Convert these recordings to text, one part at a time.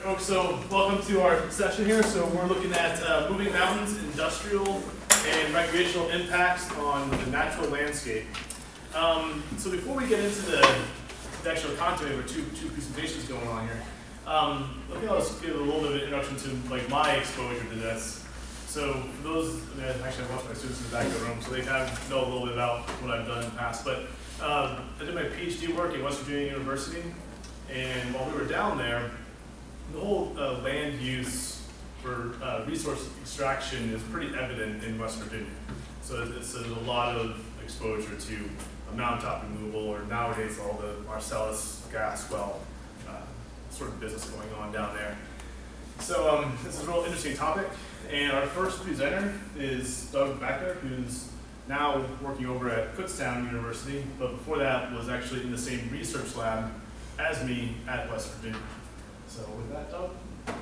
Folks, so welcome to our session here. So we're looking at moving mountains, industrial and recreational impacts on the natural landscape. So before we get into the actual content, we have two presentations going on here. Let me just give a little bit of an introduction to like my exposure to this. So for those, actually I watched my students in the back of the room, so they kind of know a little bit about what I've done in the past. But I did my PhD work at West Virginia University, and while we were down there, the whole land use for resource extraction is pretty evident in West Virginia. So there's a lot of exposure to mountaintop removal, or nowadays all the Marcellus gas well sort of business going on down there. So this is a real interesting topic, and our first presenter is Doug Becker, who's now working over at Kutztown University, but before that was actually in the same research lab as me at West Virginia. So with that, Doug,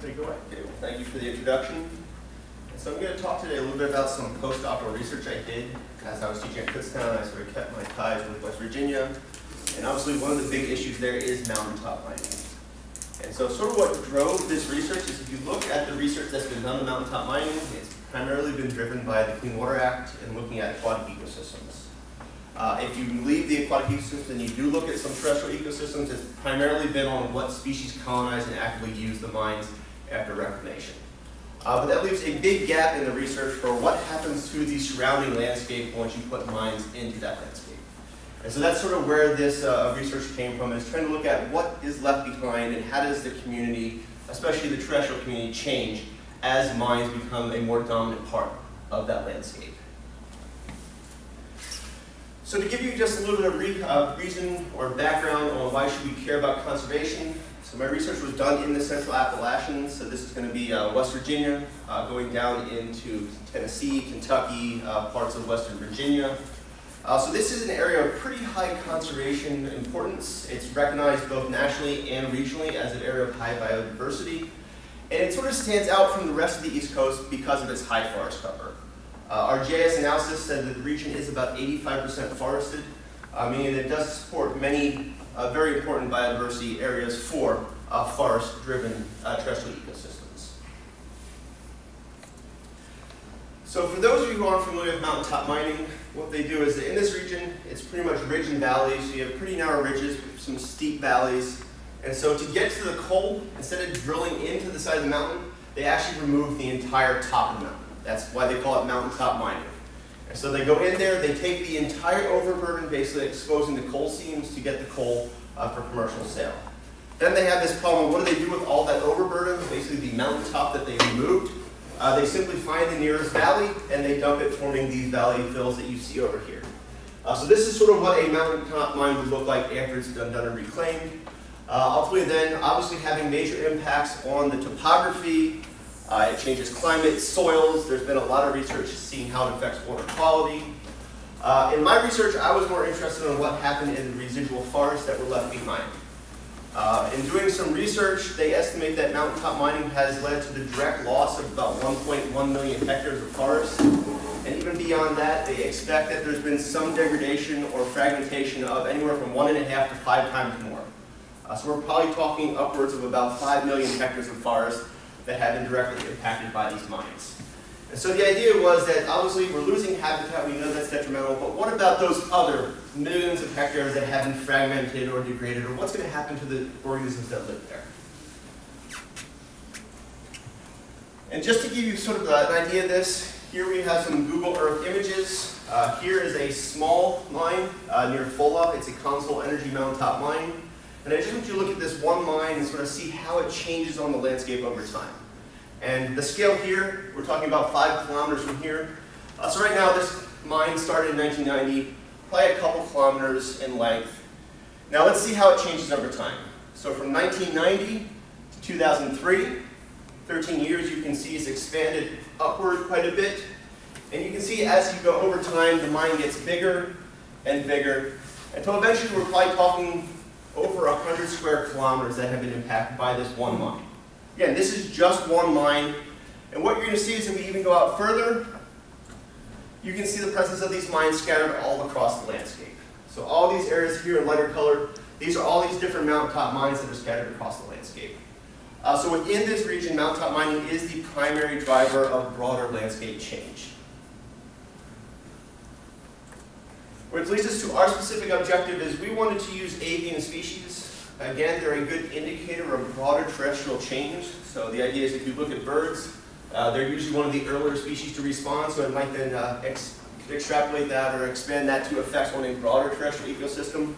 take it away. Okay, well, thank you for the introduction. So I'm going to talk today a little bit about some postdoctoral research I did. As I was teaching at Kutztown, I sort of kept my ties with West Virginia. And obviously one of the big issues there is mountaintop mining. And so sort of what drove this research is, if you look at the research that's been done on mountaintop mining, it's primarily been driven by the Clean Water Act and looking at aquatic ecosystems. If you leave the aquatic ecosystems and you do look at some terrestrial ecosystems, it's primarily been on what species colonize and actively use the mines after reclamation. But that leaves a big gap in the research for what happens to the surrounding landscape once you put mines into that landscape. And so that's sort of where this research came from, is trying to look at what is left behind and how does the community, especially the terrestrial community, change as mines become a more dominant part of that landscape. So to give you just a little bit of reason or background on why should we care about conservation, so my research was done in the Central Appalachians, so this is going to be West Virginia, going down into Tennessee, Kentucky, parts of Western Virginia. So this is an area of pretty high conservation importance. It's recognized both nationally and regionally as an area of high biodiversity, and it sort of stands out from the rest of the East Coast because of its high forest cover. Our GIS analysis said that the region is about 85% forested, meaning it does support many very important biodiversity areas for forest-driven terrestrial ecosystems. So for those of you who aren't familiar with mountaintop mining, what they do is that in this region, it's pretty much ridge and valleys. So you have pretty narrow ridges, some steep valleys. And so to get to the coal, instead of drilling into the side of the mountain, they actually remove the entire top of the mountain. That's why they call it mountaintop mining. And so they go in there, they take the entire overburden, basically exposing the coal seams to get the coal for commercial sale. Then they have this problem, what do they do with all that overburden, basically the mountaintop that they removed? They simply find the nearest valley and they dump it, forming these valley fills that you see over here. So this is sort of what a mountaintop mine would look like after it's done and reclaimed. Ultimately then, obviously having major impacts on the topography. It changes climate, soils. There's been a lot of research seeing how it affects water quality. In my research, I was more interested in what happened in the residual forests that were left behind. In doing some research, they estimate that mountaintop mining has led to the direct loss of about 1.1 million hectares of forest. And even beyond that, they expect that there's been some degradation or fragmentation of anywhere from 1.5 to 5 times more. So we're probably talking upwards of about 5 million hectares of forest that have been directly impacted by these mines. And so the idea was that obviously we're losing habitat, we know that's detrimental, but what about those other millions of hectares that have been fragmented or degraded, or what's going to happen to the organisms that live there? And just to give you sort of an idea of this, here we have some Google Earth images. Here is a small mine near Fola. It's a Consol Energy mountaintop mine. And I just want you to look at this one mine and sort of see how it changes on the landscape over time. And the scale here, we're talking about 5 kilometers from here. So right now, this mine started in 1990, probably a couple kilometers in length. Now let's see how it changes over time. So from 1990 to 2003, 13 years, you can see it's expanded upward quite a bit. And you can see as you go over time, the mine gets bigger and bigger, until eventually we're probably talking over 100 square kilometers that have been impacted by this one mine. Again, this is just one mine, and what you're going to see is if we even go out further, you can see the presence of these mines scattered all across the landscape. So all these areas here in lighter color, these are all these different mountaintop mines that are scattered across the landscape. So within this region, mountaintop mining is the primary driver of broader landscape change. Which leads us to our specific objective is we wanted to use avian species. Again, they're a good indicator of broader terrestrial change. So the idea is if you look at birds, they're usually one of the earlier species to respond, so it might then extrapolate that or expand that to effects on a broader terrestrial ecosystem.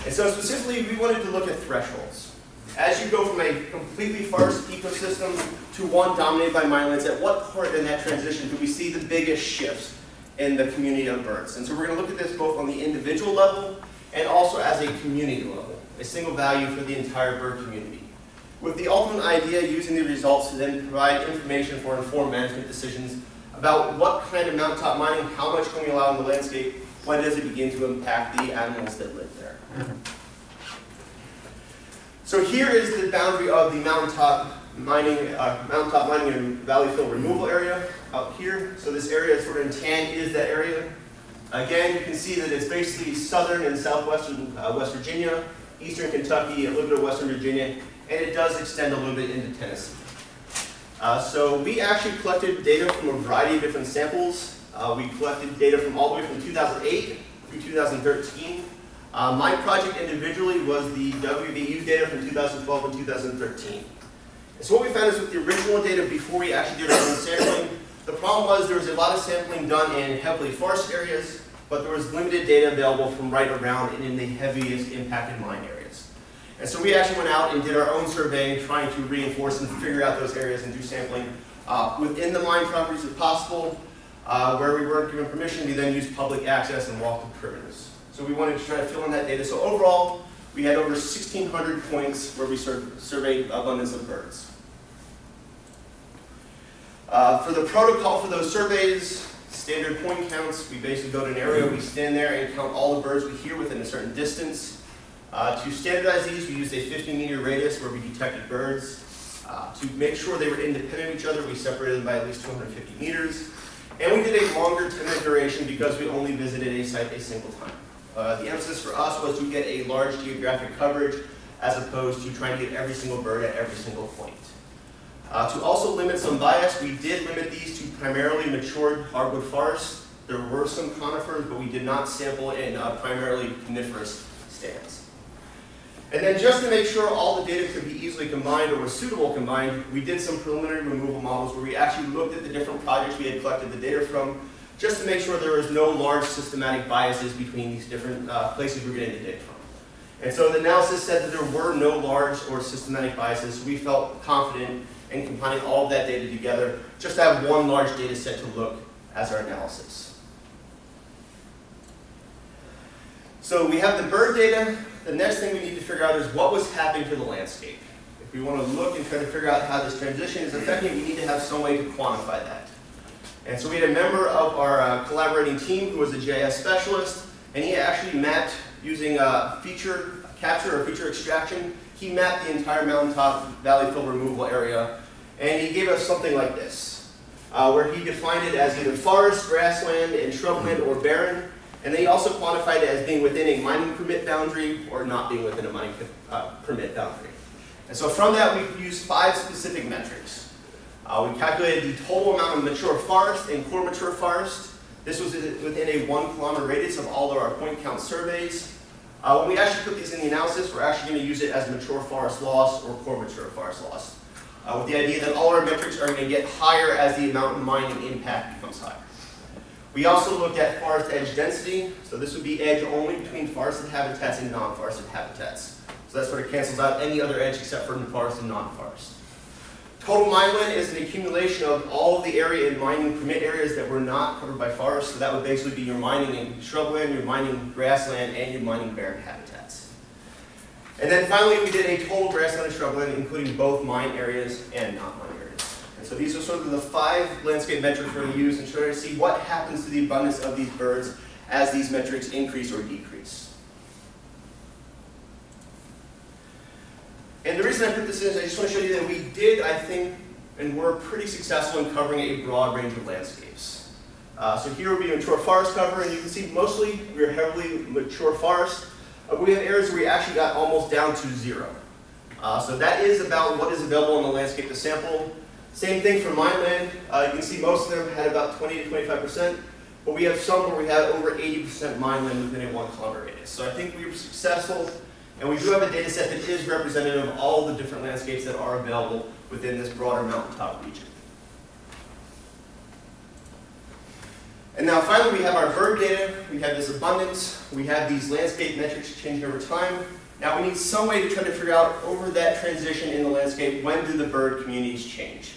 And so specifically, we wanted to look at thresholds. As you go from a completely forest ecosystem to one dominated by minelands, at what part in that transition do we see the biggest shifts in the community of birds? And so we're going to look at this both on the individual level and also as a community level, a single value for the entire bird community. With the ultimate idea using the results to then provide information for informed management decisions about what kind of mountaintop mining, how much can we allow in the landscape, when does it begin to impact the animals that live there. So here is the boundary of the mountaintop mining and valley fill removal area out here. So this area sort of in tan is that area. Again, you can see that it's basically southern and southwestern West Virginia, eastern Kentucky, a little bit of western Virginia, and it does extend a little bit into Tennessee. So we actually collected data from a variety of different samples. We collected data from all the way from 2008 through 2013. My project individually was the WVU data from 2012 and 2013. And so what we found is with the original data before we actually did our own sampling, the problem was there was a lot of sampling done in heavily forested areas, but there was limited data available from right around and in the heaviest impacted mine areas. And so we actually went out and did our own surveying, trying to reinforce and figure out those areas and do sampling within the mine properties if possible. Where we weren't given permission, we then used public access and walked the perimeters. So we wanted to try to fill in that data. So overall, we had over 1,600 points where we surveyed abundance of birds. For the protocol for those surveys, standard point counts, we basically go to an area, we stand there and count all the birds we hear within a certain distance. To standardize these, we used a 50-meter radius where we detected birds. To make sure they were independent of each other, we separated them by at least 250 meters. And we did a longer 10-minute duration because we only visited a site a single time. The emphasis for us was to get a large geographic coverage as opposed to trying to get every single bird at every single point. To also limit some bias, we did limit these to primarily matured hardwood forests. There were some conifers, but we did not sample in primarily coniferous stands. And then just to make sure all the data could be easily combined or was suitable combined, we did some preliminary removal models where we actually looked at the different projects we had collected the data from, just to make sure there was no large systematic biases between these different places we were getting the data from. And so the analysis said that there were no large or systematic biases, so we felt confident in combining all of that data together, just to have one large data set to look as our analysis. So we have the bird data. The next thing we need to figure out is what was happening to the landscape. If we want to look and try to figure out how this transition is affecting, we need to have some way to quantify that. And so we had a member of our collaborating team who was a GIS specialist, and he actually mapped using feature capture or feature extraction. He mapped the entire mountaintop valley fill removal area, and he gave us something like this, where he defined it as either forest, grassland, and shrubland, or barren. And then he also quantified it as being within a mining permit boundary or not being within a mining permit boundary. And so from that, we used 5 specific metrics. We calculated the total amount of mature forest and core mature forest. This was within a 1 kilometer radius of all of our point count surveys. When we actually put these in the analysis, we're actually going to use it as mature forest loss or core mature forest loss, with the idea that all our metrics are going to get higher as the amount of mining impact becomes higher. We also looked at forest edge density. So this would be edge only between forested habitats and non-forested habitats. So that sort of cancels out any other edge except for forest and non-forest. Total mine land is an accumulation of all of the area in mining permit areas that were not covered by forest. So that would basically be your mining in shrubland, your mining grassland, and your mining barren habitats. And then finally, we did a total grassland and shrubland, including both mine areas and non-mine areas. And so these are sort of the 5 landscape metrics we're going to use and try to see what happens to the abundance of these birds as these metrics increase or decrease. And the reason I put this in is I just want to show you that we did, I think, and were pretty successful in covering a broad range of landscapes. So here would be a mature forest cover, and you can see mostly we're heavily mature forest. We have areas where we actually got almost down to 0. So that is about what is available in the landscape to sample. Same thing for mine land. You can see most of them had about 20 to 25%, but we have some where we have over 80% mine land within a 1 kilometer radius. So I think we were successful, and we do have a data set that is representative of all the different landscapes that are available within this broader mountaintop region. And now finally we have our bird data, we have this abundance, we have these landscape metrics changing over time. Now we need some way to try to figure out over that transition in the landscape, when do the bird communities change?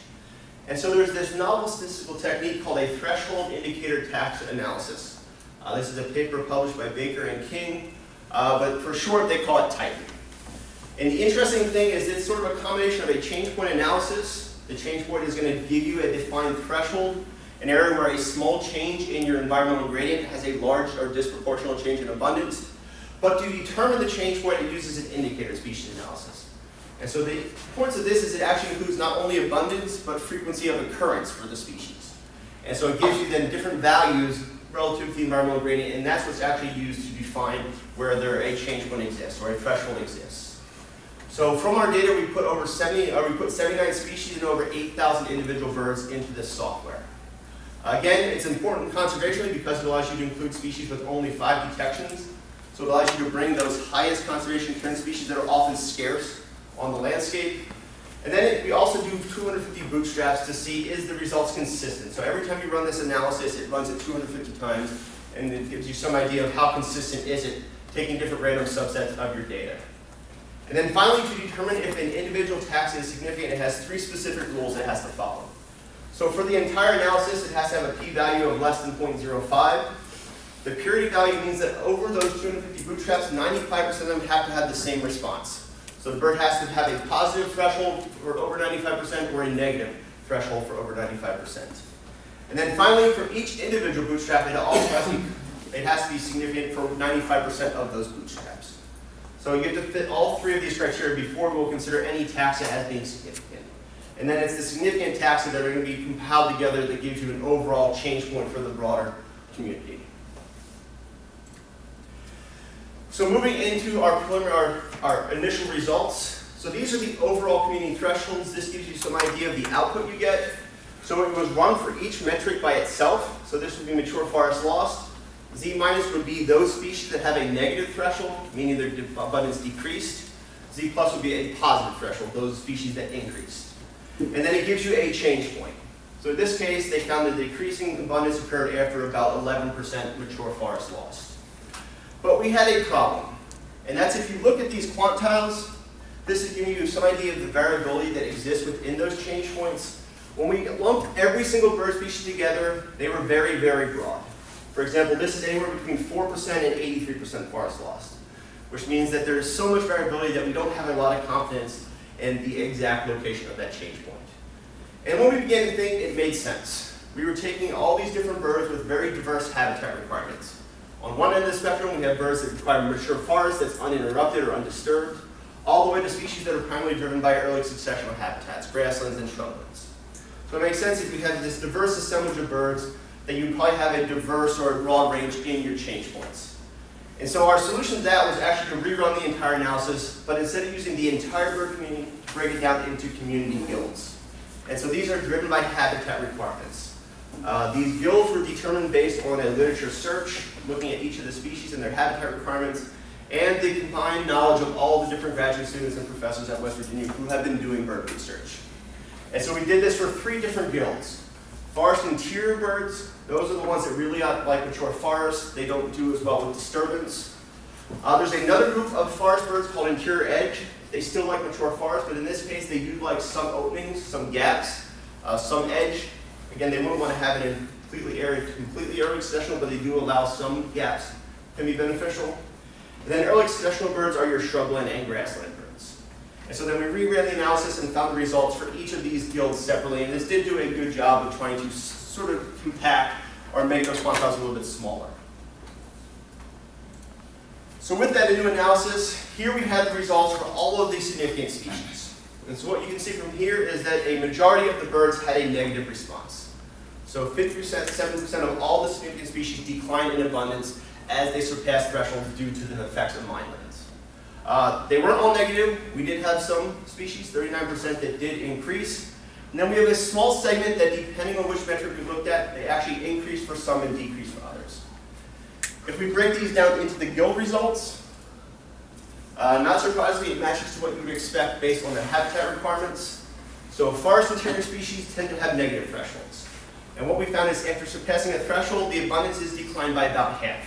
And so there's this novel statistical technique called a threshold indicator taxa analysis. This is a paper published by Baker and King, but for short they call it Titan. And the interesting thing is it's sort of a combination of a change point analysis. The change point is going to give you a defined threshold, an area where a small change in your environmental gradient has a large or disproportional change in abundance. But to determine the change point, it uses an indicator species analysis. And so the points of this is it actually includes not only abundance, but frequency of occurrence for the species. And so it gives you then different values relative to the environmental gradient, and that's what's actually used to define whether a change point exists or a threshold exists. So from our data, we put 79 species and over 8,000 individual birds into this software. Again, it's important conservationally because it allows you to include species with only 5 detections. So it allows you to bring those highest conservation trend species that are often scarce on the landscape. And then we also do 250 bootstraps to see is the results consistent. So every time you run this analysis, it runs it 250 times, and it gives you some idea of how consistent is it, taking different random subsets of your data. And then finally, to determine if an individual taxa is significant, it has 3 specific rules it has to follow. So for the entire analysis, it has to have a p-value of less than 0.05. The purity value means that over those 250 bootstraps, 95% of them have to have the same response. So the bird has to have a positive threshold for over 95% or a negative threshold for over 95%. And then finally, for each individual bootstrap, it also has to be significant for 95% of those bootstraps. So you have to fit all 3 of these criteria before we'll consider any taxa as being significant. And then it's the significant taxa that are going to be compiled together that gives you an overall change point for the broader community. So moving into our initial results. So these are the overall community thresholds. This gives you some idea of the output you get. So it was run for each metric by itself. So this would be mature forest lost. Z minus would be those species that have a negative threshold, meaning their abundance decreased. Z plus would be a positive threshold, those species that increased. And then it gives you a change point. So in this case, they found that the decreasing abundance occurred after about 11% mature forest lost. But we had a problem, and that's if you look at these quantiles, this is giving you some idea of the variability that exists within those change points. When we lumped every single bird species together, they were very, very broad. For example, this is anywhere between 4% and 83% forest lost, which means that there's so much variability that we don't have a lot of confidence in the exact location of that change point. And when we began to think, it made sense. We were taking all these different birds with very diverse habitat requirements. On one end of the spectrum, we have birds that require mature forest that's uninterrupted or undisturbed, all the way to species that are primarily driven by early successional habitats, grasslands and shrublands. So it makes sense if you have this diverse assemblage of birds that you would probably have a diverse or a broad range in your change points. And so our solution to that was actually to rerun the entire analysis, but instead of using the entire bird community, to break it down into community guilds. And so these are driven by habitat requirements. These guilds were determined based on a literature search, looking at each of the species and their habitat requirements, and the combined knowledge of all the different graduate students and professors at West Virginia who have been doing bird research. And so we did this for 3 different guilds. Forest interior birds, those are the ones that really like mature forests. They don't do as well with disturbance. There's another group of forest birds called interior edge. They still like mature forest, but in this case they do like some openings, some gaps, some edge. Again, they wouldn't want to have it in completely early successional, but they do allow some gaps can be beneficial. And then early successional birds are your shrubland and grassland birds. And so then we reran the analysis and found the results for each of these guilds separately, and this did do a good job of trying to sort of compact or make those quantiles a little bit smaller. So with that new analysis, here we have the results for all of these significant species. And so what you can see from here is that a majority of the birds had a negative response. So 57% of all the significant species declined in abundance as they surpassed thresholds due to the effects of mine lands. They weren't all negative. We did have some species, 39%, that did increase. And then we have a small segment that, depending on which metric we looked at, they actually increased for some and decreased for others. If we break these down into the gill results, not surprisingly, it matches to what you would expect based on the habitat requirements. So forest interior species tend to have negative thresholds. And what we found is after surpassing a threshold, the abundances declined by about half.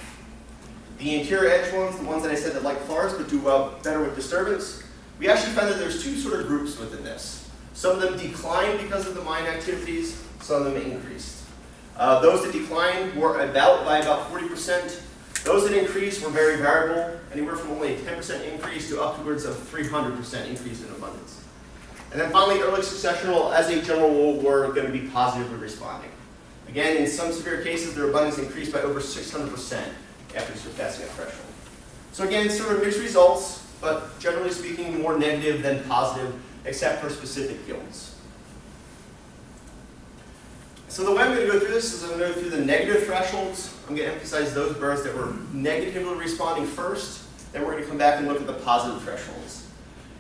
The interior edge ones, the ones that I said that like forest but do better with disturbance, we actually found that there's two sort of groups within this. Some of them declined because of the mine activities, some of them increased. Those that declined were by about 40%. Those that increased were very variable, anywhere from only a 10% increase to upwards of 300% increase in abundance. And then finally, early successional, as a general rule, were going to be positively responding. Again, in some severe cases, their abundance increased by over 600% after surpassing a threshold. So again, sort of mixed results, but generally speaking, more negative than positive, except for specific gills. So the way I'm going to go through this is I'm going to go through the negative thresholds. I'm going to emphasize those birds that were negatively responding first, then we're going to come back and look at the positive thresholds.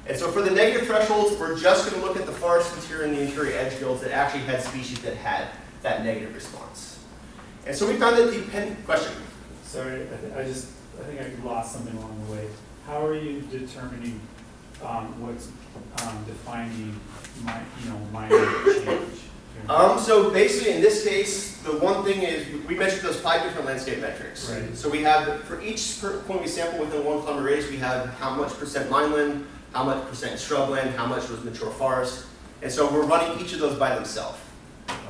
And so for the negative thresholds, we're just going to look at the forest interior and the interior edge gills that actually had species that had that negative response. And so we found that question. Sorry, I think I lost something along the way. How are you determining what's defining minor change? So basically, in this case, the one thing is we measured those 5 different landscape metrics. Right. So we have, for each point we sample within 1 kilometer radius, we have how much percent mineland, how much percent shrubland, how much was mature forest. And so we're running each of those by themselves.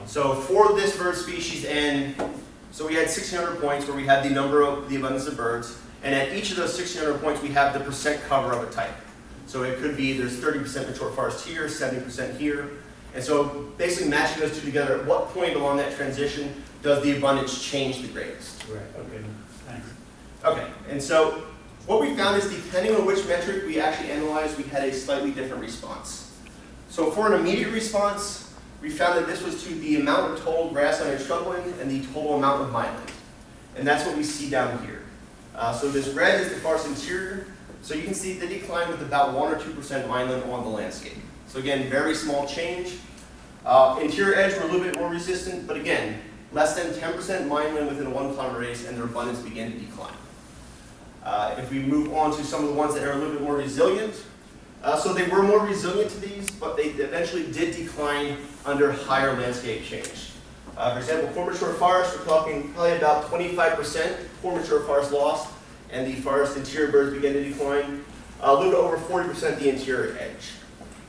So for this bird species, and so we had 1,600 points where we had the abundance of birds, and at each of those 1,600 points, we have the percent cover of a type. So it could be there's 30% mature forest here, 70% here. And so basically matching those two together, at what point along that transition does the abundance change the greatest? Right, okay, thanks. Okay, and so what we found is depending on which metric we actually analyzed, we had a slightly different response. So for an immediate response, we found that this was to the amount of total grassland and shrubland and the total amount of mineland. And that's what we see down here. So this red is the forest interior. So you can see the decline with about 1 or 2% mineland on the landscape. So again, very small change. Interior edge were a little bit more resistant, but again, less than 10% mineland within a 1 kilometer radius, and their abundance began to decline. If we move on to some of the ones that are a little bit more resilient, so they were more resilient to these, but they eventually did decline under higher landscape change. For example, for mature forest, we're talking probably about 25% for mature forest lost, and the forest interior birds began to decline. A little bit over 40% the interior edge.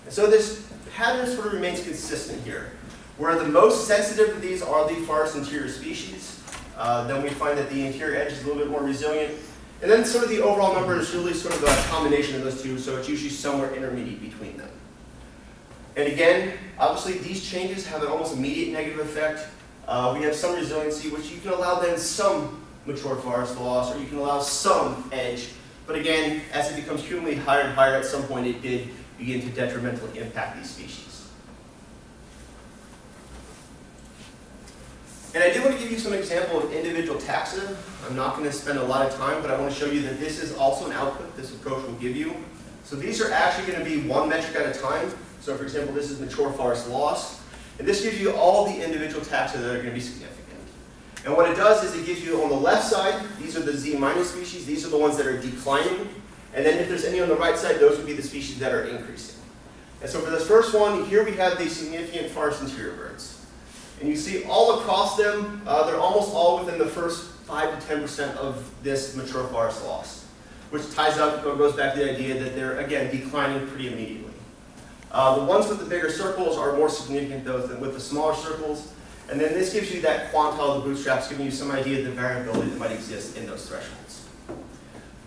And so this pattern sort of remains consistent here, where the most sensitive to these are the forest interior species. Then we find that the interior edge is a little bit more resilient. And then sort of the overall number is really sort of a combination of those two, so it's usually somewhere intermediate between them. And again, obviously these changes have an almost immediate negative effect. We have some resiliency, which you can allow then some mature forest loss, or you can allow some edge. But again, as it becomes cumulatively higher and higher, at some point it did begin to detrimentally impact these species. And I did want to give you some example of individual taxa. I'm not going to spend a lot of time, but I want to show you that this is also an output this approach will give you. So these are actually going to be one metric at a time. So for example, this is mature forest loss. And this gives you all the individual taxa that are going to be significant. And what it does is it gives you on the left side, these are the Z minus species. These are the ones that are declining. And then if there's any on the right side, those would be the species that are increasing. And so for this first one, here we have the significant forest interior birds. And you see all across them, they're almost all within the first 5 to 10% of this mature forest loss, which ties up or goes back to the idea that they're, again, declining pretty immediately. The ones with the bigger circles are more significant, though, than with the smaller circles. And then this gives you that quantile of the bootstraps, giving you some idea of the variability that might exist in those thresholds.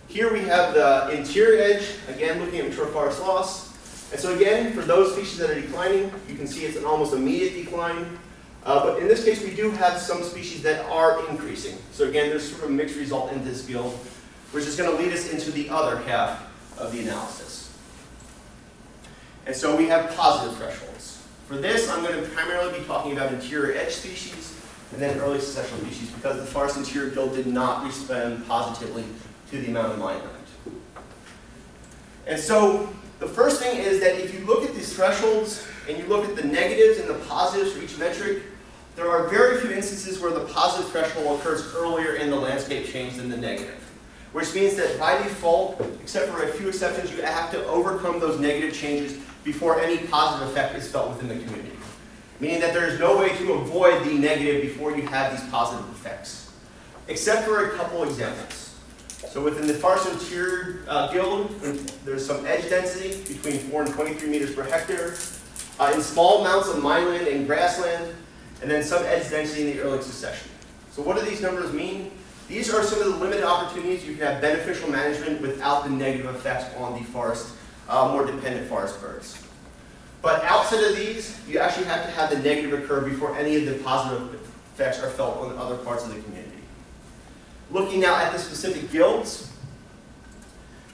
Here we have the interior edge, again looking at mature forest loss. And so again, for those species that are declining, you can see it's an almost immediate decline. But in this case, we do have some species that are increasing. So again, there's sort of a mixed result in this gill, which is going to lead us into the other half of the analysis. And so we have positive thresholds. For this, I'm going to primarily be talking about interior edge species and then early successional species, because the forest interior gill did not respond positively to the amount of mineland. And so the first thing is that if you look at these thresholds and you look at the negatives and the positives for each metric, there are very few instances where the positive threshold occurs earlier in the landscape change than the negative. Which means that by default, except for a few exceptions, you have to overcome those negative changes before any positive effect is felt within the community. Meaning that there is no way to avoid the negative before you have these positive effects. Except for a couple examples. So within the forest interior guild, there's some edge density between 4 and 23 meters per hectare. In small amounts of mineland and grassland, and then some edge density in the early succession. So what do these numbers mean? These are some of the limited opportunities you can have beneficial management without the negative effects on the forest, more dependent forest birds. But outside of these, you actually have to have the negative occur before any of the positive effects are felt on other parts of the community. Looking now at the specific guilds,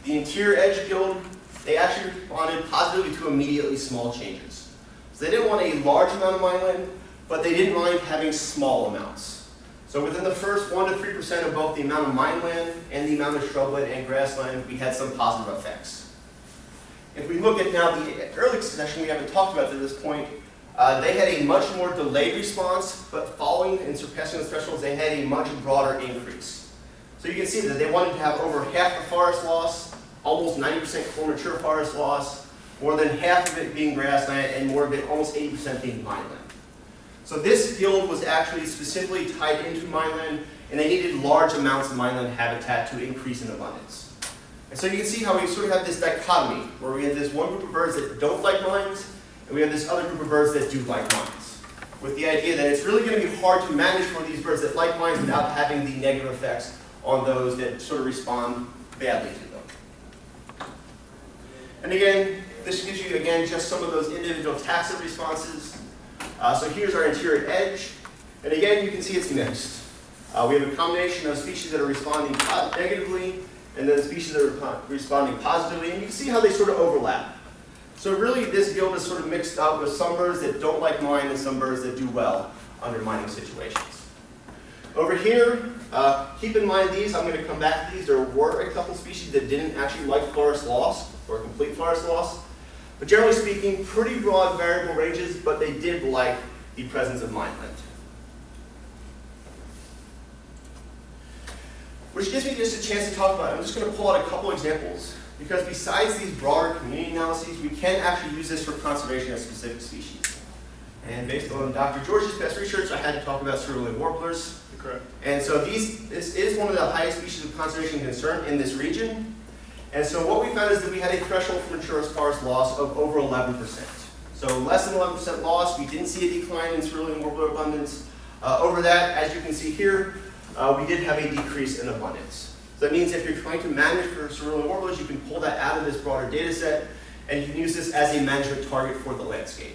the interior edge guild, they actually responded positively to immediately small changes. So they didn't want a large amount of mineland, but they didn't mind having small amounts. So within the first 1 to 3% of both the amount of mineland and the amount of shrubland and grassland, we had some positive effects. If we look at now the early succession we haven't talked about at this point, they had a much more delayed response, but following and surpassing those thresholds, they had a much broader increase. So you can see that they wanted to have over half the forest loss, almost 90% core mature forest loss, more than half of it being grassland, and more of it, almost 80% being mineland. So this guild was actually specifically tied into mineland, and they needed large amounts of mineland habitat to increase in abundance. And so you can see how we sort of have this dichotomy, where we have this one group of birds that don't like mines, and we have this other group of birds that do like mines. With the idea that it's really going to be hard to manage for these birds that like mines without having the negative effects on those that sort of respond badly to them. And again, this gives you, again, just some of those individual taxa responses. So here's our interior edge. And again, you can see it's mixed. We have a combination of species that are responding negatively, and then species that are responding positively. And you can see how they sort of overlap. So really, this guild is sort of mixed up with some birds that don't like mine and some birds that do well under mining situations. Over here, keep in mind these, I'm going to come back to these. There were a couple species that didn't actually like forest loss, or complete forest loss. But generally speaking, pretty broad variable ranges, but they did like the presence of mineland. Which gives me just a chance to talk about it. I'm just going to pull out a couple examples, because besides these broader community analyses, we can actually use this for conservation of specific species. And based on Dr. George's past research, I had to talk about cerulean warblers. Correct. And so this is one of the highest species of conservation concern in this region. And so what we found is that we had a threshold for mature forest loss of over 11%. So less than 11% loss, we didn't see a decline in cerulean warbler abundance. Over that, as you can see here, we did have a decrease in abundance. So that means if you're trying to manage for cerulean warblers, you can pull that out of this broader data set, and you can use this as a management target for the landscape.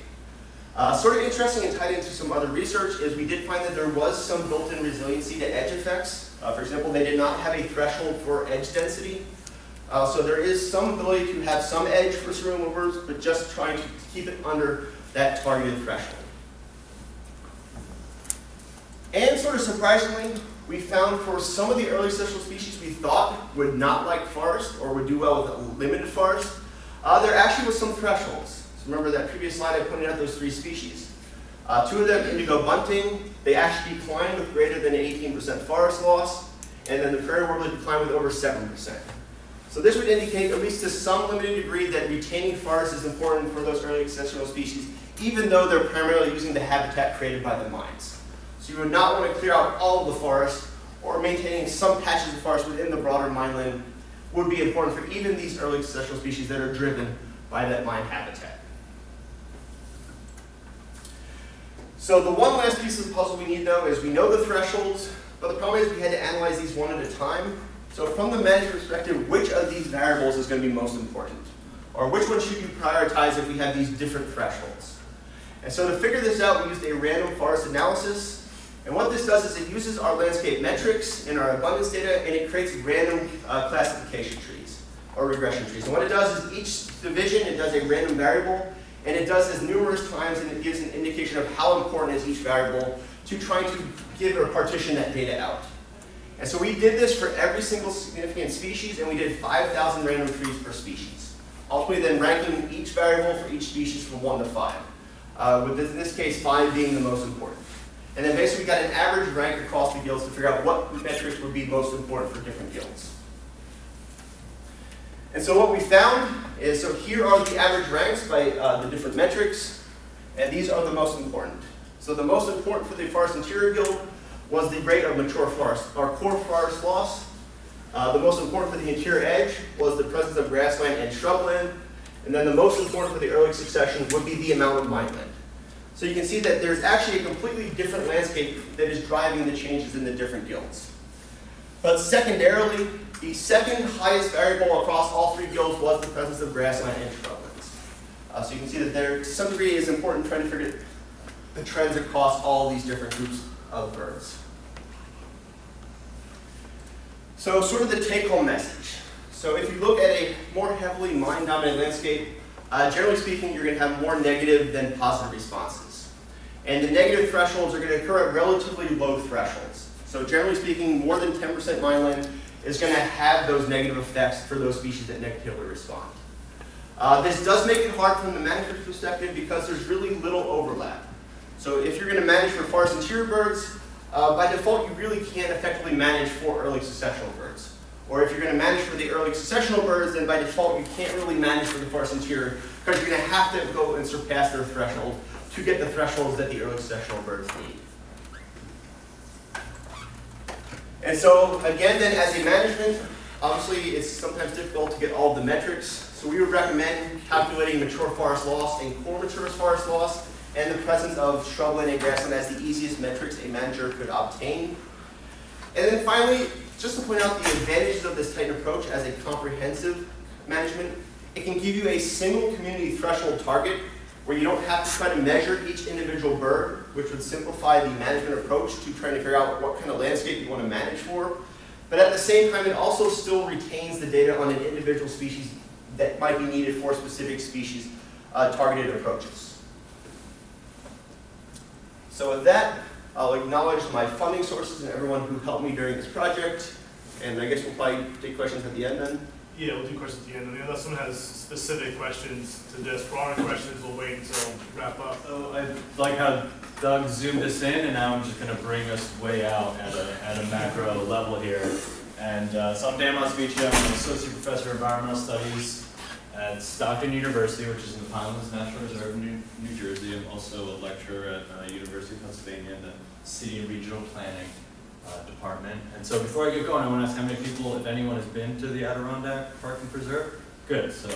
Sort of interesting and tied into some other research is we did find that there was some built-in resiliency to edge effects. For example, they did not have a threshold for edge density. So there is some ability to have some edge for cerulean warblers, but just trying to keep it under that targeted threshold. And sort of surprisingly, we found for some of the early successional species we thought would not like forest or would do well with a limited forest, there actually was some thresholds. So remember that previous slide I pointed out those 3 species. 2 of them, indigo bunting, they actually declined with greater than 18% forest loss, and then the prairie warbler declined with over 7%. So this would indicate, at least to some limited degree, that retaining forest is important for those early successional species, even though they're primarily using the habitat created by the mines. So you would not want to clear out all of the forest, or maintaining some patches of forest within the broader mineland would be important for even these early successional species that are driven by that mine habitat. So the one last piece of the puzzle we need, though, is we know the thresholds, but the problem is we had to analyze these one at a time. So from the management perspective, which of these variables is going to be most important? Or which one should you prioritize if we have these different thresholds? And so to figure this out, we used a random forest analysis. And what this does is it uses our landscape metrics and our abundance data, and it creates random classification trees, or regression trees. And what it does is each division, it does a random variable, and it does this numerous times, and it gives an indication of how important is each variable to try to give or partition that data out. And so we did this for every single significant species, and we did 5,000 random trees per species. ultimately then ranking each variable for each species from 1 to 5, with in this case 5 being the most important. And then basically we got an average rank across the guilds to figure out what metrics would be most important for different guilds. And so what we found is, so here are the average ranks by the different metrics, and these are the most important. So the most important for the Forest Interior Guild was the rate of mature forest, or core forest loss. The most important for the interior edge was the presence of grassland and shrubland. And then the most important for the early succession would be the amount of mineland. So you can see that there's actually a completely different landscape that is driving the changes in the different guilds. But secondarily, the second highest variable across all 3 guilds was the presence of grassland and shrublands. So you can see that there, to some degree, is important trying to figure the trends across all these different groups of birds. So sort of the take-home message. So if you look at a more heavily mine-dominated landscape, generally speaking, you're going to have more negative than positive responses. And the negative thresholds are going to occur at relatively low thresholds. So generally speaking, more than 10% mineland is going to have those negative effects for those species that negatively respond. This does make it hard from the management perspective because there's really little overlap. So if you're going to manage for forest interior birds, by default you really can't effectively manage for early successional birds. Or if you're going to manage for the early successional birds, then by default you can't really manage for the forest interior because you're going to have to go and surpass their threshold to get the thresholds that the early successional birds need. And so again then, as a management, obviously it's sometimes difficult to get all of the metrics. So we would recommend calculating mature forest loss and core mature forest loss and the presence of shrubland and grassland as the easiest metrics a manager could obtain. And then finally, just to point out the advantages of this Titan approach as a comprehensive management, it can give you a single community threshold target where you don't have to try to measure each individual bird, which would simplify the management approach to trying to figure out what kind of landscape you want to manage for. But at the same time, it also still retains the data on an individual species that might be needed for specific species targeted approaches. So with that, I'll acknowledge my funding sources and everyone who helped me during this project. And I guess we'll probably take questions at the end then. Yeah, we'll do questions at the end. I mean, unless someone has specific questions to this. Broader questions, we'll wait until wrap up. So I like how Doug zoomed us in, and now I'm just going to bring us way out at a macro level here. And so I'm Dan Masvici. I'm an associate professor of environmental studies at Stockton University, which is in the Pinelands National Reserve in New Jersey. I'm also a lecturer at University of Pennsylvania in the City and Regional Planning Department. And so before I get going, I want to ask how many people, if anyone, has been to the Adirondack Park and Preserve? Good, so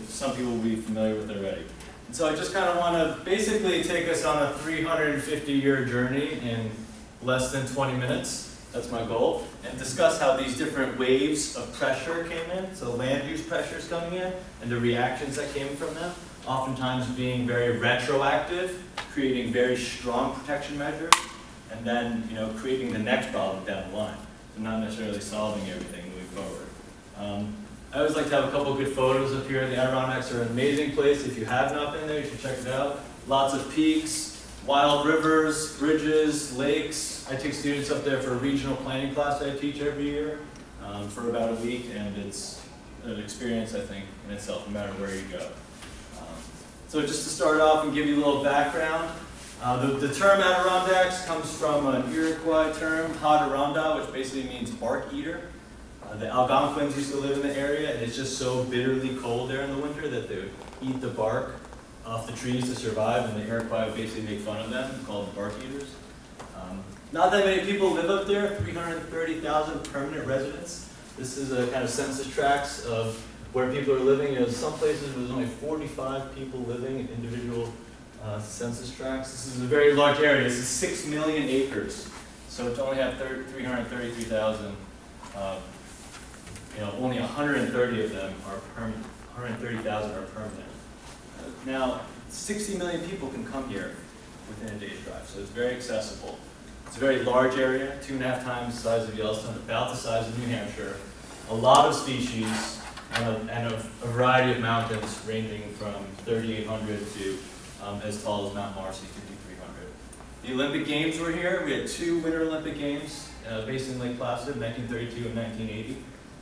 some people will be familiar with it already. And so I just kind of want to basically take us on a 350-year journey in less than 20 minutes. That's my goal. And discuss how these different waves of pressure came in, so land use pressures coming in, and the reactions that came from them, oftentimes being very retroactive, creating very strong protection measures, and then, creating the next problem down the line. So not necessarily solving everything moving forward. I always like to have a couple good photos up here. The Adirondacks are an amazing place. If you have not been there, you should check it out. Lots of peaks, wild rivers, bridges, lakes. I take students up there for a regional planning class I teach every year for about a week, and it's an experience, I think, in itself, no matter where you go. So just to start off and give you a little background, the term Adirondacks comes from an Iroquois term, Haderonda, which basically means bark eater. The Algonquins used to live in the area, and it's just so bitterly cold there in the winter that they would eat the bark off the trees to survive, and the Iroquois would basically make fun of them and call them bark eaters. Not that many people live up there, 330,000 permanent residents. This is a kind of census tracts of where people are living. Some places there's only 45 people living in individual census tracts. This is a very large area. This is 6 million acres. So to only have 333,000, only 130 of them are permanent. 130,000 are permanent. Now, 60 million people can come here within a day's drive, so it's very accessible. It's a very large area, 2.5 times the size of Yellowstone, about the size of New Hampshire. A lot of species and a variety of mountains ranging from 3,800 to as tall as Mount Marcy, 5,300. The Olympic Games were here. We had 2 Winter Olympic Games based in Lake Placid, 1932 and 1980.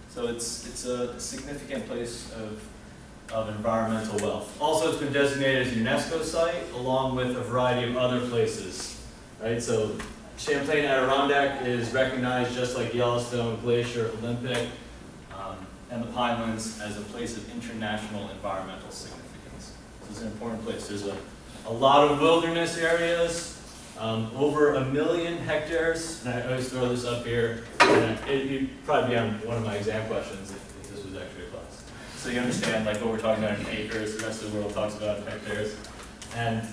So it's a significant place of of environmental wealth. Also, it's been designated as a UNESCO site, along with a variety of other places, right? So Champlain Adirondack is recognized just like Yellowstone, Glacier, Olympic, and the Pinelands as a place of international environmental significance. So it's an important place. There's a lot of wilderness areas, over 1 million hectares, and I always throw this up here, and it'd probably be on one of my exam questions if this was actually a class. So you understand like what we're talking about in acres, the rest of the world talks about in hectares. And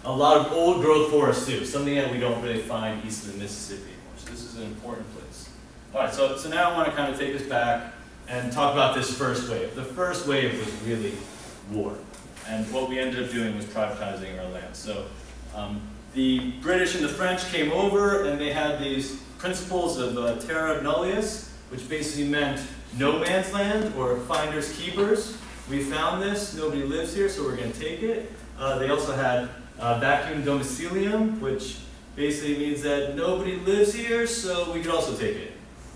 a lot of old growth forests too, something that we don't really find east of the Mississippi anymore. So this is an important place. All right, so now I want to kind of take us back and talk about this first wave. The first wave was really war. And what we ended up doing was privatizing our land. So the British and the French came over and they had these principles of terra nullius, which basically meant no man's land or finders keepers. We found this, nobody lives here, so we're going to take it. They also had vacuum domicilium, which basically means that nobody lives here, so we could also take it.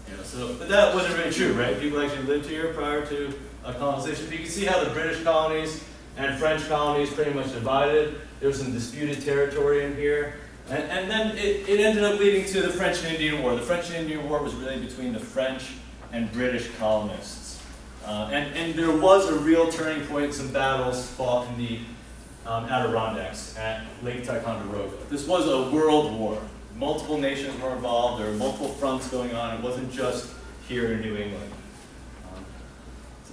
You know, so, but that wasn't really true, right? People actually lived here prior to colonization. But you can see how the British colonies and French colonies pretty much divided. There was some disputed territory in here. And then it ended up leading to the French and Indian War. The French and Indian War was really between the French and British colonists. And there was a real turning point, some battles fought in the Adirondacks at Lake Ticonderoga. This was a world war. Multiple nations were involved, there were multiple fronts going on, it wasn't just here in New England.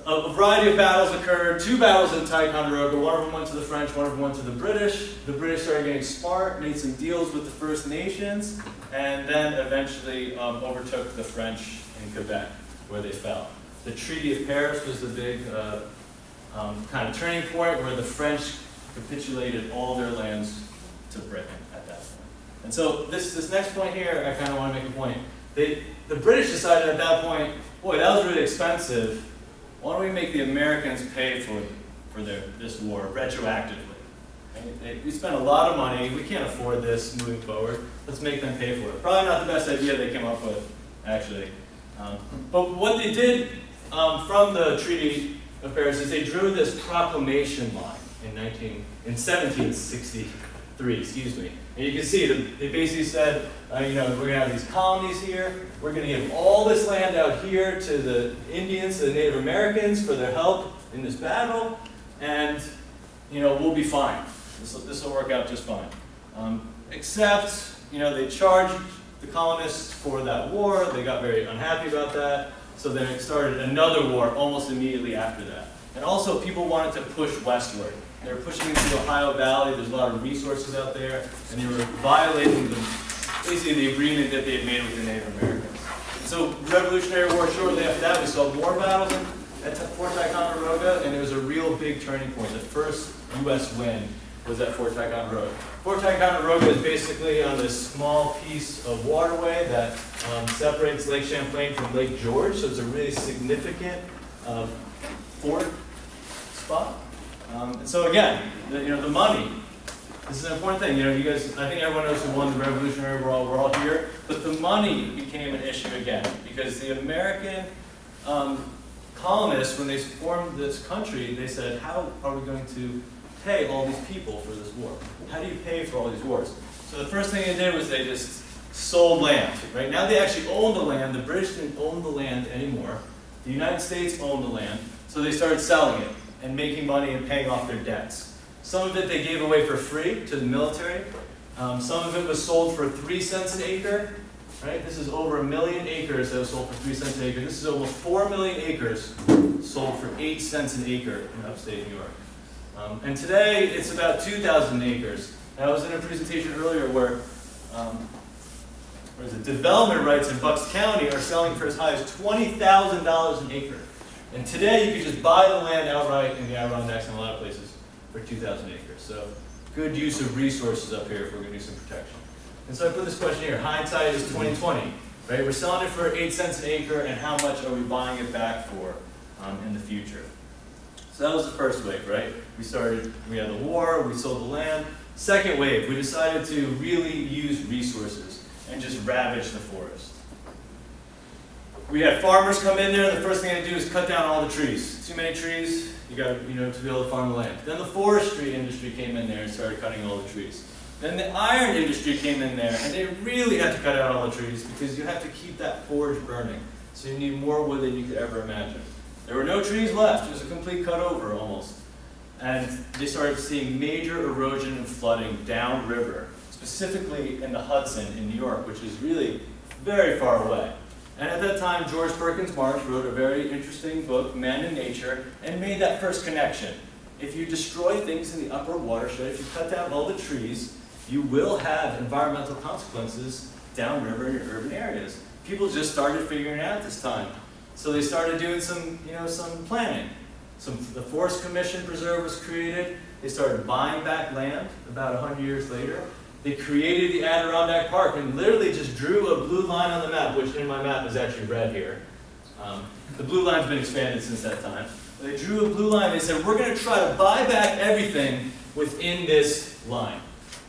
A variety of battles occurred, 2 battles in Ticonderoga, one of them went to the French, one of them went to the British. The British started getting smart, made some deals with the First Nations, and then eventually overtook the French in Quebec, where they fell. The Treaty of Paris was the big kind of turning point where the French capitulated all their lands to Britain at that point. And so this next point here, I kind of want to make a point. The British decided at that point, boy, that was really expensive. Why don't we make the Americans pay for this war retroactively? We spent a lot of money. We can't afford this moving forward. Let's make them pay for it. Probably not the best idea they came up with, actually. But what they did from the Treaty of Paris is they drew this proclamation line in 1763, excuse me. And you can see they basically said, you know, we're going to have these colonies here. We're going to give all this land out here to the Indians, to the Native Americans for their help in this battle, and you know, we'll be fine. This will work out just fine. Except, you know, they charged the colonists for that war. They got very unhappy about that. So then it started another war almost immediately after that. And also, people wanted to push westward. They were pushing into the Ohio Valley. There's a lot of resources out there, and they were violating basically the agreement that they had made with the Native Americans. So, Revolutionary War. Shortly after that, we saw more battles at Fort Ticonderoga, and it was a real big turning point. The first U.S. win was at Fort Ticonderoga. Fort Ticonderoga is basically on this small piece of waterway that separates Lake Champlain from Lake George. So it's a really significant fort spot. And so again, the money. This is an important thing. You know, you guys, I think everyone knows who won the Revolutionary War. We're all here. But the money became an issue again because the American colonists, when they formed this country, they said, how are we going to pay all these people for this war? How do you pay for all these wars? So the first thing they did was they just sold land. Right now they actually owned the land. The British didn't own the land anymore. The United States owned the land. So they started selling it and making money and paying off their debts. Some of it they gave away for free to the military. Some of it was sold for 3 cents an acre. Right? This is over 1 million acres that was sold for 3 cents an acre. This is almost 4 million acres sold for 8 cents an acre in upstate New York. And today it's about 2,000 acres. And I was in a presentation earlier where development rights in Bucks County are selling for as high as $20,000 an acre. And today you can just buy the land outright in the Adirondacks and a lot of places for 2,000 acres. So good use of resources up here if we're going to do some protection. And so I put this question here. Hindsight is 2020. Right? We're selling it for 8 cents an acre, and how much are we buying it back for in the future? So that was the first wave, right? We had the war, we sold the land. Second wave, we decided to really use resources and just ravage the forest. We had farmers come in there, the first thing they do is cut down all the trees. Too many trees, you got to be able to farm the land. Then the forestry industry came in there and started cutting all the trees. Then the iron industry came in there, and they really had to cut out all the trees because you have to keep that forge burning. So you need more wood than you could ever imagine. There were no trees left. It was a complete cut over almost. And they started seeing major erosion and flooding downriver, specifically in the Hudson in New York, which is really very far away. And at that time, George Perkins Marsh wrote a very interesting book, Man and Nature, and made that first connection. If you destroy things in the upper watershed, if you cut down all the trees, you will have environmental consequences downriver in your urban areas. People just started figuring it out this time. So they started doing some planning. The Forest Commission Preserve was created. They started buying back land about 100 years later. They created the Adirondack Park and literally just drew a blue line on the map, which in my map is actually red here. The blue line's been expanded since that time. They drew a blue line. They said, we're going to try to buy back everything within this line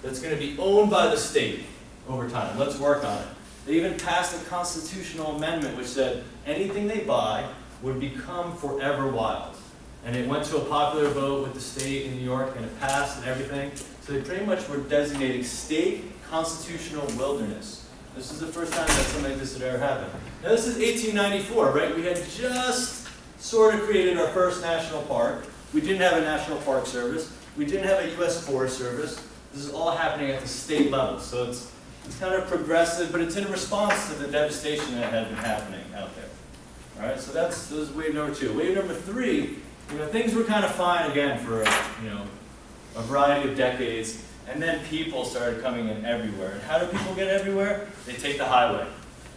that's going to be owned by the state over time. Let's work on it. They even passed a constitutional amendment which said anything they buy would become forever wild. And it went to a popular vote with the state in New York, and it passed and everything. So they pretty much were designating state constitutional wilderness. This is the first time that something like this had ever happened. Now this is 1894, right? We had just sort of created our first national park. We didn't have a National Park Service. We didn't have a U.S. Forest Service. This is all happening at the state level. So it's kind of progressive, but it's in response to the devastation that had been happening out there. All right, so that was wave number 2. Wave number 3, things were kind of fine again for a variety of decades, and then people started coming in everywhere. And how do people get everywhere? They take the highway.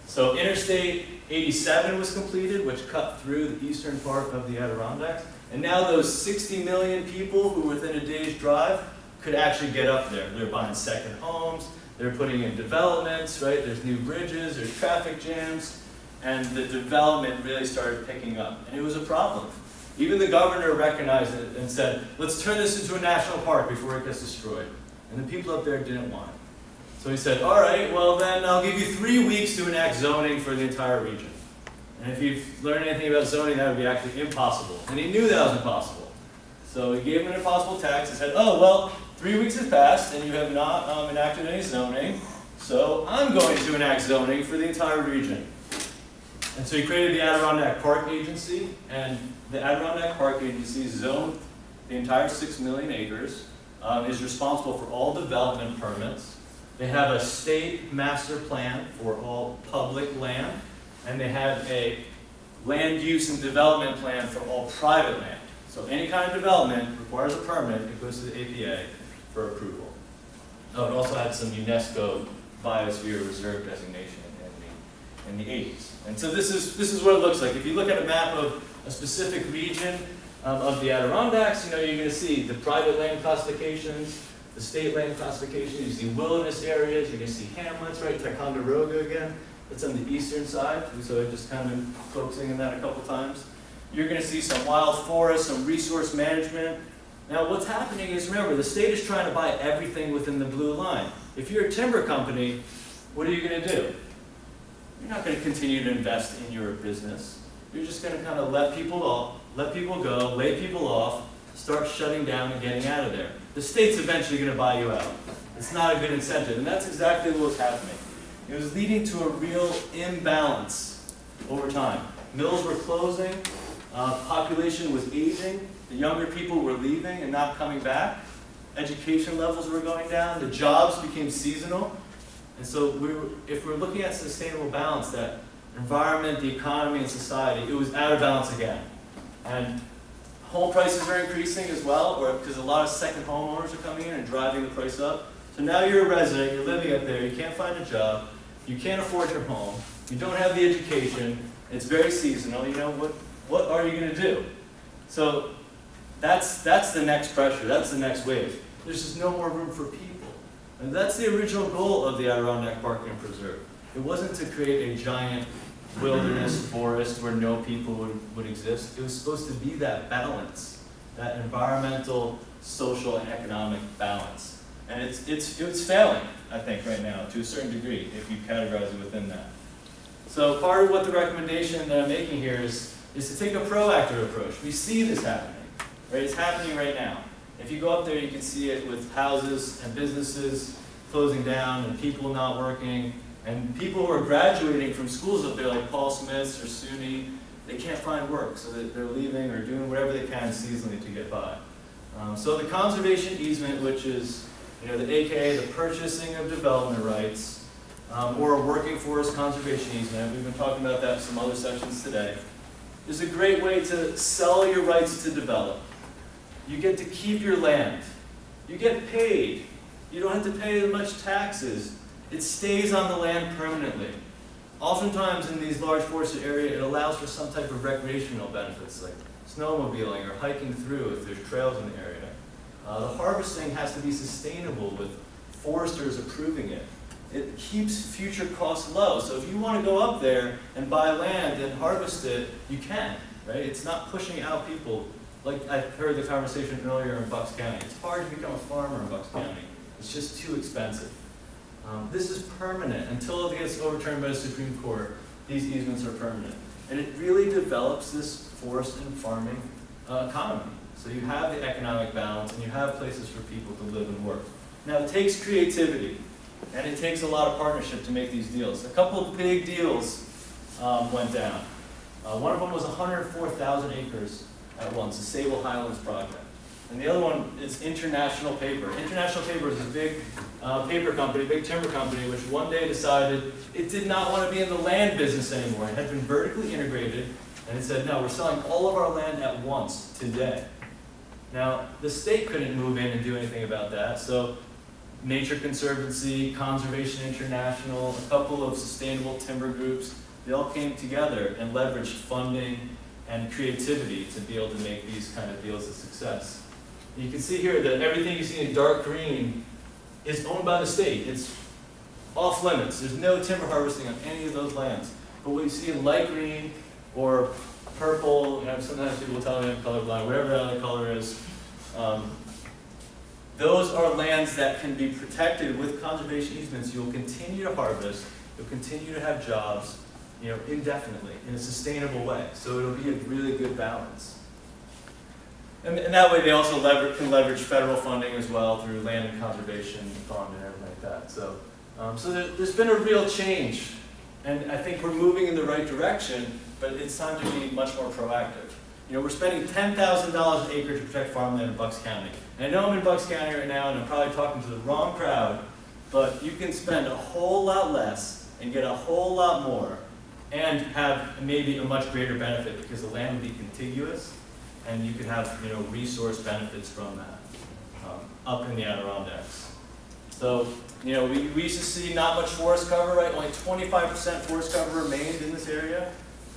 So Interstate 87 was completed, which cut through the eastern part of the Adirondacks, and now those 60 million people who were within a day's drive could actually get up there. They're buying second homes, they're putting in developments, right? There's new bridges, there's traffic jams, and the development really started picking up. And it was a problem. Even the governor recognized it and said, let's turn this into a national park before it gets destroyed. And the people up there didn't want it. So he said, all right, well then I'll give you 3 weeks to enact zoning for the entire region. And if you've learned anything about zoning, that would be actually impossible. And he knew that was impossible. So he gave him an impossible tax and said, oh, well, 3 weeks has passed and you have not enacted any zoning, so I'm going to enact zoning for the entire region. And so he created the Adirondack Park Agency, and the Adirondack Park Agency zoned the entire 6 million acres, is responsible for all development permits. They have a state master plan for all public land, and they have a land use and development plan for all private land. So any kind of development requires a permit, it goes to the APA for approval. Oh, it also had some UNESCO Biosphere Reserve designation in the 80s. And so this is what it looks like. If you look at a map of a specific region of the Adirondacks, you're going to see the private land classifications, the state land classifications, you see wilderness areas, you're going to see hamlets, right? Ticonderoga again, that's on the eastern side, so I just kind of focusing on that a couple times. You're going to see some wild forests, some resource management. Now what's happening is, remember, the state is trying to buy everything within the blue line. If you're a timber company, what are you going to do? You're not going to continue to invest in your business. You're just going to kind of let people go, lay people off, start shutting down and getting out of there. The state's eventually going to buy you out. It's not a good incentive, and that's exactly what was happening. It was leading to a real imbalance over time. Mills were closing, population was aging, the younger people were leaving and not coming back, education levels were going down, the jobs became seasonal. And so if we're looking at sustainable balance, that environment, the economy, and society, it was out of balance again. And home prices are increasing as well, because a lot of second homeowners are coming in and driving the price up. So now you're a resident, you're living up there, you can't find a job, you can't afford your home, you don't have the education, it's very seasonal, what are you going to do? So that's the next pressure, that's the next wave. There's just no more room for people. And that's the original goal of the Adirondack Park and Preserve. It wasn't to create a giant wilderness forest where no people would exist. It was supposed to be that balance, that environmental, social, and economic balance. And it's failing, I think, right now, to a certain degree, if you categorize it within that. So part of what the recommendation that I'm making here is to take a proactive approach. We see this happening, right? It's happening right now. If you go up there, you can see it with houses and businesses closing down and people not working, and people who are graduating from schools up there like Paul Smith's or SUNY, they can't find work, so they're leaving or doing whatever they can seasonally to get by. So the conservation easement, which is the AKA the purchasing of development rights, or a working forest conservation easement, we've been talking about that in some other sections today, is a great way to sell your rights to develop. You get to keep your land. You get paid. You don't have to pay much taxes. It stays on the land permanently. Oftentimes in these large forested areas, it allows for some type of recreational benefits, like snowmobiling or hiking through if there's trails in the area. The harvesting has to be sustainable with foresters approving it. It keeps future costs low. So if you want to go up there and buy land and harvest it, you can, right? It's not pushing out people. Like I heard the conversation earlier in Bucks County. It's hard to become a farmer in Bucks County. It's just too expensive. This is permanent. Until it gets overturned by the Supreme Court, these easements are permanent. And it really develops this forest and farming economy. So you have the economic balance and you have places for people to live and work. Now it takes creativity and it takes a lot of partnership to make these deals. A couple of big deals went down. One of them was 104,000 acres at once, the Sable Highlands project. And the other one is International Paper. International Paper is a big paper company, big timber company, which one day decided it did not want to be in the land business anymore. It had been vertically integrated, and it said, no, we're selling all of our land at once today. Now, the state couldn't move in and do anything about that, so Nature Conservancy, Conservation International, a couple of sustainable timber groups, they all came together and leveraged funding and creativity to be able to make these kind of deals a success. You can see here that everything you see in dark green is owned by the state. It's off limits. There's no timber harvesting on any of those lands. But what you see in light green or purple, sometimes people tell me I'm colorblind, whatever that other color is, those are lands that can be protected with conservation easements. You'll continue to harvest, you'll continue to have jobs, indefinitely in a sustainable way. So it'll be a really good balance. And that way they also can leverage federal funding as well through land and conservation fund and everything like that. So, there's been a real change. And I think we're moving in the right direction, but it's time to be much more proactive. We're spending $10,000 an acre to protect farmland in Bucks County. And I know I'm in Bucks County right now and I'm probably talking to the wrong crowd, but you can spend a whole lot less and get a whole lot more and have maybe a much greater benefit because the land would be contiguous and you could have resource benefits from that up in the Adirondacks. So we used to see not much forest cover, right? Only 25% forest cover remained in this area,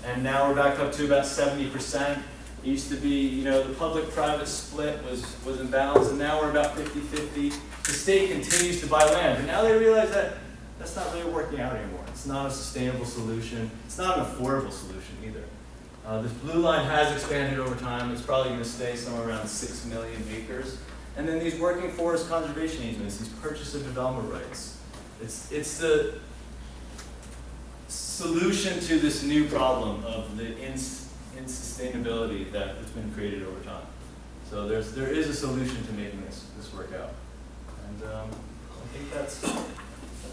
and now we're back up to about 70%. It used to be, the public-private split was in balance, and now we're about 50-50. The state continues to buy land, but now they realize that that's not really working out anymore. It's not a sustainable solution. It's not an affordable solution either. This blue line has expanded over time. It's probably going to stay somewhere around 6 million acres. And then these working forest conservation easements, these purchase of development rights. It's the solution to this new problem of the insustainability that has been created over time. So there is a solution to making this work out. And I think that's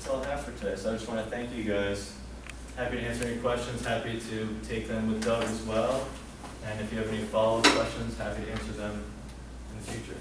all I have for today. So I just want to thank you guys. Happy to answer any questions, happy to take them with Doug as well. And if you have any follow-up questions, happy to answer them in the future.